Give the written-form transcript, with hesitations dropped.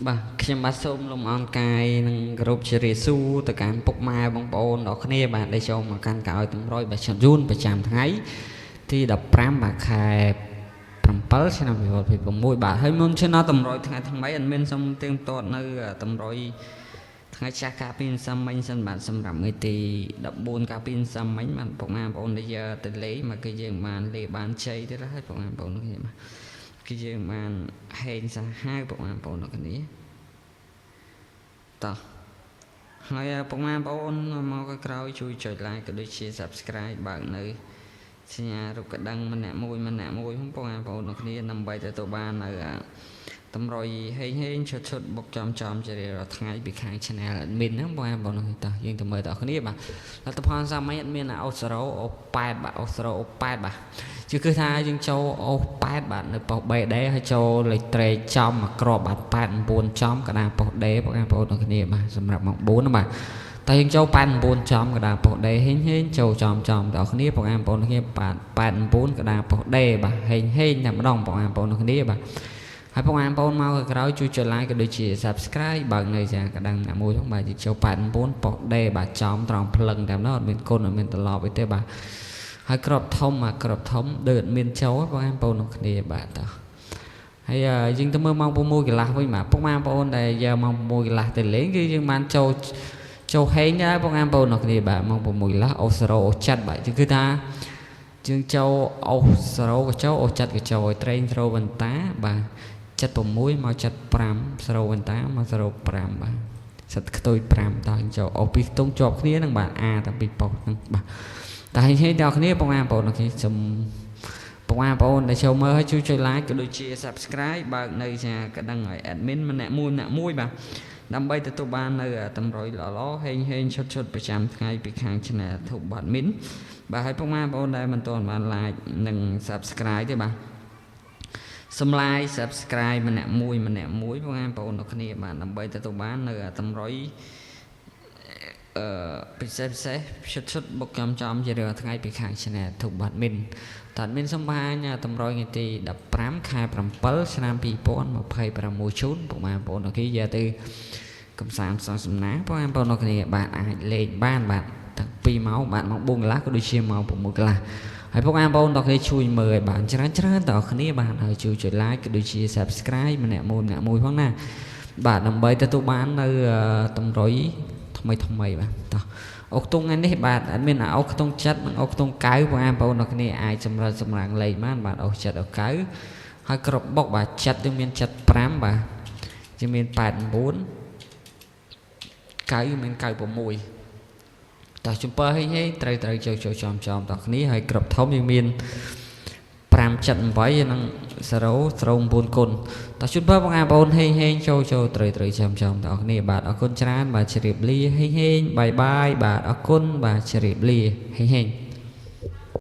Bà, khi mà xôm lông on cài nâng group chia rì su từ cán bốc mai bóng bồn đó khné bạn để cho mà can cào tụm rồi bà chọn run bà chạm tháng thì đập pram bà khai pram pal xin nào vì bóng môi bà hơi muốn cho nó tụm rồi tháng mấy anh men xong tiếng tốt nơi tụm rồi tháng cha cabin xăm mấy sân bạn xăm rằm người thì đập buồn cabin xăm mấy mà bóng mai bồn bây giờ từ lấy mà cái gì mà lệ bàn chơi thế đó hết bóng mai bồn cái gì mà cái gì mà hẹn sang hai bóng mai bồn nó cái này taoហើយពុកម៉ែបងប្អូនមកក្រោយជួយចុច like ក៏ដូចជា subscribe បើកនៅសញ្ញារូបកណ្ដឹងម្នាក់មួយពុកម៉ែបងប្អូនទាំងគ្នាដើម្បីទទួលបាននៅតម្រុយហេងឈុតបុកចំជារៀងរាល់ថ្ងៃពីខាង channel admin ហ្នឹងបងប្អូនតោះយើងទៅមើលតើគ្នាបាទលទ្ធផលសាមី admin អូសរ៉ូអូ8បាទអូសរ៉ូអូ8បាទគឺថាយើងចូលអូ8បាទនៅប៉ុស BD ហើយចូលលេខត្រេកចំមកក្របបាទ8 9ចំកណ្ដាលប៉ុស D បងប្អូនទាំងគ្នាបាទសម្រាប់ម៉ោង4បាទតែយើងចូល89ចំកណ្ដាលប៉ុស D ហេងចូលចំដល់គ្នាបងប្អូនគ្នា89កណ្ដាលប៉ុស D បាទហេងតែម្ដងបងប្អូនទាំងគ្នាបាទហើយបងប្អូនមកក្រោយជួយចុច like ក៏ដូចជា subscribe បើកនៅចាកណ្ដឹងអ្នកមួយផងបាទចូល89ប៉ុស D បាទចំត្រង់ភ្លឹងតែម្ដងអត់មានគុណអត់មានត្រឡប់អីទេបាទហើយក្របធំដូចអត់មានចូលបងប្អូនទាំងគ្នាបាទតោះហើយយើងទៅមើលម៉ោង6កន្លះវិញបាទពុកម៉ែបងប្អូនដែលយកម៉ោង6កន្លះទៅលេងគឺយើងបានចូលហេងដែរបងប្អូនទាំងគ្នាបាទម៉ោង6កន្លះអូសរ៉ូអូចាត់បាទគឺថាយើងចូលអូសរ៉ូក៏ចូលអូចាត់ក៏ចូលឲ្យត្រេងស្រោបន្តាបាទ76មក75ស្រោបន្តាមកស្រោ5បាទសិតខ្ទុយ5តើចូលអូពីខ្ទង់ជាប់គ្នានឹងបាទអាតាពីប៉ុសហ្នឹងបាទតែហេដល់គ្នាបងប្អូនគ្នាសូមបងប្អូនដែលចូលមើលឲ្យជួយចុច like ក៏ដូចជា subscribe បើកនៅចាកណ្ដឹងឲ្យ admin ម្នាក់មួយបាទដើម្បីទទួលបាននៅតម្រុយល្អហេងឈុតប្រចាំថ្ងៃពីខាង channel YouTube admin បាទហើយបងប្អូនដែលមិនទាន់បាន like និង subscribe ទេបាទសូម like subscribe ម្នាក់មួយបងប្អូនទាំងគ្នាបាទដើម្បីទទួលបាននៅតម្រុយពិសេសឈុតបុកចំជារៀងថ្ងៃពីខាង channel YouTube admin តើ admin សូមបានតម្រុយថ្ងៃទី15ខែ7ឆ្នាំ2026ជូនបងប្អូនទាំងគ្នាយកទៅកំសាន្តសងសំណាងបងប្អូនទាំងគ្នាបាទអាចលេងបានបាទទាំង2ម៉ោងបាទម៉ោង4កន្លះក៏ដូចជាម៉ោង6កន្លះហើយបងប្អូនទាំងគ្នាជួយមើលឲ្យបានច្រើនតើគ្នាបាទហើយជួយចុច like ក៏ដូចជា subscribe ម្នាក់មួយផងណាបាទដើម្បីទទួលបាននៅតម្រុយថ្មីបាទតោះអូខ្ទង់នេះបាទអត់មានអូខ្ទង់ចិត្តនិងអូខ្ទង់កៅបងប្អូនទាំងគ្នាអាចសម្រាំងលេខបានបាទអូចិត្តអូកៅហើយក្របបុកបាទចិត្តយើងមាន75បាទយើងមាន89កៅមាន96តោះចំបើហេត្រូវចូលចំតោះគ្នាហើយក្របធំយើងមាន578និង0 9គុណតោះជូនបងប្អូនហេងចូលត្រូវចំតោះគ្នាបាទអរគុណច្រើនបាទជ្រាបលាហេងបាយបាទអរគុណបាទជ្រាបលាហេង